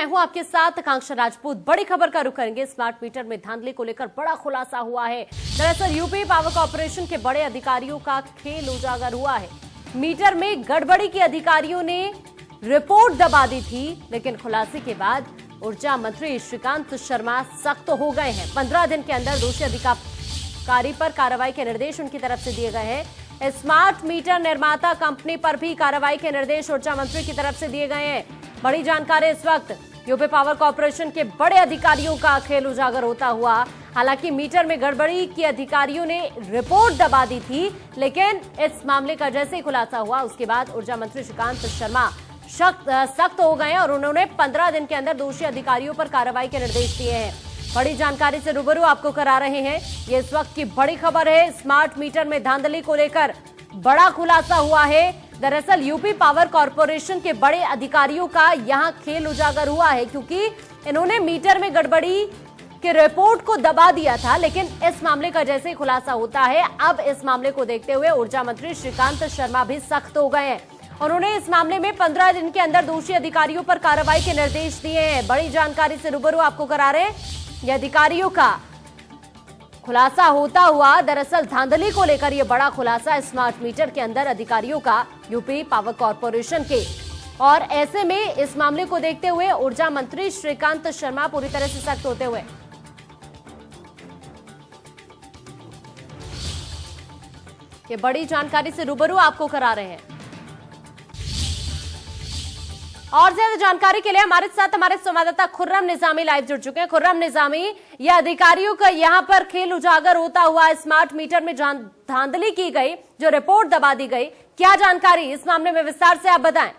मैं हूं आपके साथ आकांक्षा राजपूत। बड़ी खबर का रुख करेंगे। स्मार्ट मीटर में धांधली को लेकर बड़ा खुलासा हुआ है। दरअसल यूपी पावर कॉर्पोरेशन के बड़े अधिकारियों का खेल उजागर हुआ है। मीटर में गड़बड़ी की अधिकारियों ने रिपोर्ट दबा दी थी, लेकिन खुलासे के बाद ऊर्जा मंत्री श्रीकांत शर्मा सख्त हो गए हैं। 15 दिन के अंदर दोषी अधिकारी पर कार्रवाई के निर्देश उनकी तरफ से दिए गए हैं। स्मार्ट मीटर निर्माता कंपनी पर भी कार्रवाई के निर्देश ऊर्जा मंत्री की तरफ से दिए गए हैं। बड़ी जानकारी इस वक्त यूपी पावर कॉर्पोरेशन के बड़े अधिकारियों का खेल उजागर होता हुआ। हालांकि मीटर में गड़बड़ी की अधिकारियों ने रिपोर्ट दबा दी थी, लेकिन इस मामले का जैसे ही खुलासा हुआ उसके बाद ऊर्जा मंत्री श्रीकांत शर्मा सख्त हो गए और उन्होंने 15 दिन के अंदर दोषी अधिकारियों पर कार्रवाई के निर्देश दिए हैं। बड़ी जानकारी से रूबरू आपको करा रहे हैं। ये इस वक्त की बड़ी खबर है। स्मार्ट मीटर में धांधली को लेकर बड़ा खुलासा हुआ है। दरअसल यूपी पावर कॉर्पोरेशन के बड़े अधिकारियों का यहां खेल उजागर हुआ है, क्योंकि इन्होंने मीटर में गड़बड़ी के रिपोर्ट को दबा दिया था, लेकिन इस मामले का जैसे ही खुलासा होता है, अब इस मामले को देखते हुए ऊर्जा मंत्री श्रीकांत शर्मा भी सख्त हो गए हैं। उन्होंने इस मामले में 15 दिन के अंदर दोषी अधिकारियों पर कार्रवाई के निर्देश दिए हैं। बड़ी जानकारी से रूबरू आपको करा रहे हैं। यह अधिकारियों का खुलासा होता हुआ, दरअसल धांधली को लेकर यह बड़ा खुलासा स्मार्ट मीटर के अंदर अधिकारियों का यूपी पावर कॉर्पोरेशन के, और ऐसे में इस मामले को देखते हुए ऊर्जा मंत्री श्रीकांत शर्मा पूरी तरह से सख्त होते हुए ये बड़ी जानकारी से रूबरू आपको करा रहे हैं। और ज्यादा जानकारी के लिए हमारे साथ हमारे संवाददाता खुर्रम निजामी लाइव जुड़ चुके हैं। खुर्रम निजामी, ये अधिकारियों का यहां पर खेल उजागर होता हुआ, स्मार्ट मीटर में धांधली की गई, जो रिपोर्ट दबा दी गई, क्या जानकारी इस मामले में विस्तार से आप बताएं।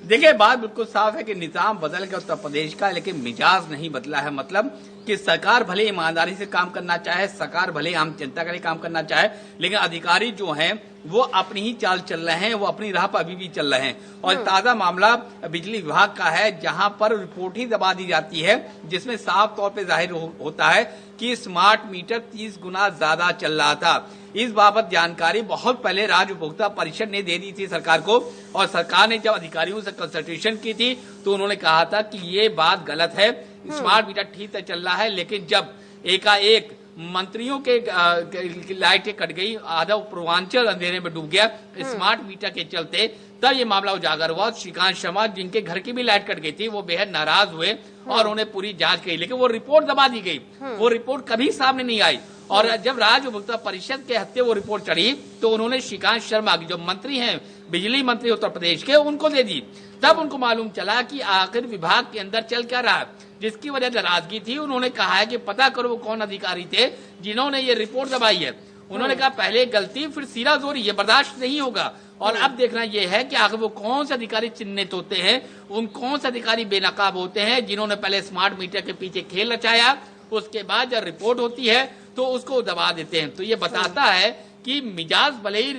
देखिए, बात बिल्कुल साफ है कि निजाम बदल गया उत्तर प्रदेश का, लेकिन मिजाज नहीं बदला है। मतलब कि सरकार भले ईमानदारी से काम करना चाहे, सरकार भले आम जनता के लिए काम करना चाहे, लेकिन अधिकारी जो हैं वो अपनी ही चाल चल रहे हैं, वो अपनी राह पर अभी भी चल रहे हैं। और ताजा मामला बिजली विभाग का है, जहां पर रिपोर्ट ही दबा दी जाती है, जिसमें साफ तौर पे जाहिर होता है कि स्मार्ट मीटर 30 गुना ज्यादा चल रहा था। इस बाबत जानकारी बहुत पहले राज्य उपभोक्ता परिषद ने दे दी थी सरकार को, और सरकार ने जब अधिकारियों से कंसल्टेशन की थी तो उन्होंने कहा था कि ये बात गलत है, स्मार्ट मीटर ठीक से चल रहा है। लेकिन जब एकाएक मंत्रियों के लाइटें कट गई, आधा पूर्वांचल अंधेरे में डूब गया स्मार्ट मीटर के चलते, तब ये मामला उजागर हुआ। श्रीकांत शर्मा, जिनके घर की भी लाइट कट गई थी, वो बेहद नाराज हुए और उन्हें पूरी जांच की, लेकिन वो रिपोर्ट दबा दी गई। वो रिपोर्ट कभी सामने नहीं आई, और जब राज्य उपभोक्ता परिषद के हत्थे वो रिपोर्ट चढ़ी तो उन्होंने श्रीकांत शर्मा, जो मंत्री हैं, बिजली मंत्री उत्तर प्रदेश के, उनको दे दी। तब उनको मालूम चला कि आखिर विभाग के अंदर चल क्या रहा है, जिसकी वजह नाराजगी थी। उन्होंने कहा है कि पता करो वो कौन अधिकारी थे जिन्होंने ये रिपोर्ट दबाई है। उन्होंने कहा पहले गलती फिर सीरा जोरी, ये बर्दाश्त नहीं होगा। और अब देखना यह है कि आखिर वो कौन से अधिकारी चिन्हित होते हैं, उन कौन से अधिकारी बेनकाब होते हैं जिन्होंने पहले स्मार्ट मीटर के पीछे खेल रचाया, उसके बाद जब रिपोर्ट होती है तो उसको दबा देते हैं। तो ये बताता है कि मिजाज भले ही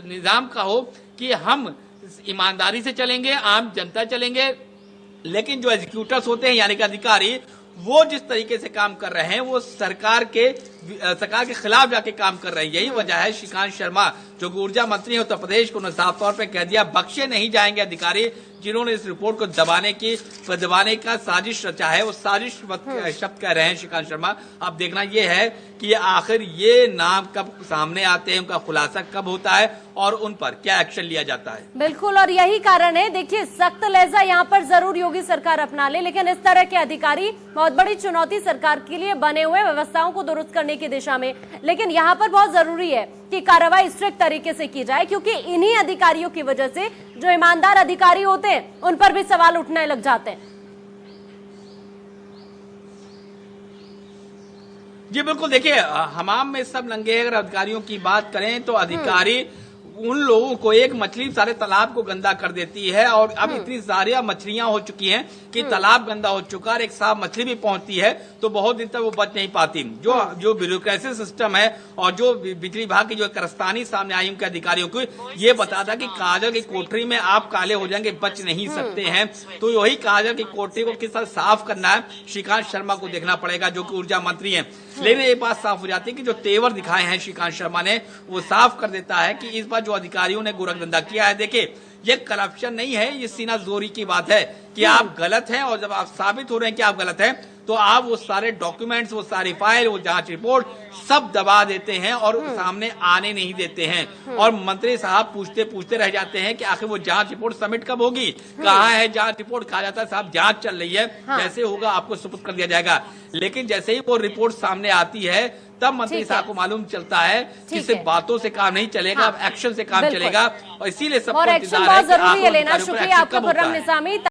निजाम का हो कि हम ईमानदारी से चलेंगे, आम जनता चलेंगे, लेकिन जो एग्जीक्यूटर्स होते हैं यानी कि अधिकारी, वो जिस तरीके से काम कर रहे हैं वो सरकार के खिलाफ जाके काम कर रहे हैं। यही वजह है श्रीकांत शर्मा, जो ऊर्जा मंत्री है उत्तर प्रदेश को, उन्होंने साफ तौर पे कह दिया बख्शे नहीं जाएंगे अधिकारी जिन्होंने इस रिपोर्ट को दबाने का साजिश रचा है। वो साजिश शब्द कह रहे हैं श्रीकांत शर्मा। अब देखना यह है कि आखिर ये नाम कब सामने आते हैं, उनका खुलासा कब होता है और उन पर क्या एक्शन लिया जाता है। बिल्कुल, और यही कारण है, देखिए, सख्त लहजा यहाँ पर जरूर योगी सरकार अपना ले, लेकिन इस तरह के अधिकारी बहुत बड़ी चुनौती सरकार के लिए बने हुए व्यवस्थाओं को दुरुस्त करने की दिशा में। लेकिन यहाँ पर बहुत जरूरी है कि कार्रवाई स्ट्रिक्ट तरीके से की जाए, क्योंकि इन्हीं अधिकारियों की वजह से जो ईमानदार अधिकारी होते हैं उन पर भी सवाल उठने लग जाते हैं। जी बिल्कुल, देखिए, हमाम में सब नंगे। अगर अधिकारियों की बात करें तो अधिकारी उन लोगों को, एक मछली सारे तालाब को गंदा कर देती है, और अब इतनी सारी मछलियां हो चुकी हैं कि तालाब गंदा हो चुका है। एक साफ मछली भी पहुंचती है तो बहुत दिन तक वो बच नहीं पाती। जो ब्यूरोक्रेसी सिस्टम है और जो बिजली विभाग की जो कारस्तानी सामने आई उनके अधिकारियों को, ये बताता कि काजल की कोठरी में आप काले हो जाएंगे, बच नहीं सकते हैं। तो वही काजल की कोठरी को किस तरह साफ करना है, श्रीकांत शर्मा को देखना पड़ेगा, जो कि ऊर्जा मंत्री है। लेकिन ये बात साफ हो जाती है कि जो तेवर दिखाए हैं श्रीकांत शर्मा ने, वो साफ कर देता है कि इस बार जो अधिकारियों ने गोरखधंधा किया है। देखिए, ये करप्शन नहीं है, ये सीनाजोरी की बात है कि आप गलत हैं, और जब आप साबित हो रहे हैं कि आप गलत हैं तो आप वो सारे डॉक्यूमेंट्स, वो सारी फाइल, वो जांच रिपोर्ट सब दबा देते हैं और सामने आने नहीं देते हैं। और मंत्री साहब पूछते पूछते रह जाते हैं कि आखिर वो जांच रिपोर्ट सबमिट कब होगी, कहाँ है जांच रिपोर्ट। कहा जाता है साहब जांच चल रही है, जैसे होगा आपको सुपुर्द कर दिया जाएगा। लेकिन जैसे ही वो रिपोर्ट सामने आती है तब मंत्री साहब को मालूम चलता है कि सिर्फ बातों से काम नहीं चलेगा, अब एक्शन से काम चलेगा। और इसीलिए सबको और एक्शन इंतजार है बहुत कि जरूरी है आखिर लेना। अधिकारियों पर शुक्रिया एक्शन आपका कब होता खुर्रम है। निजामी।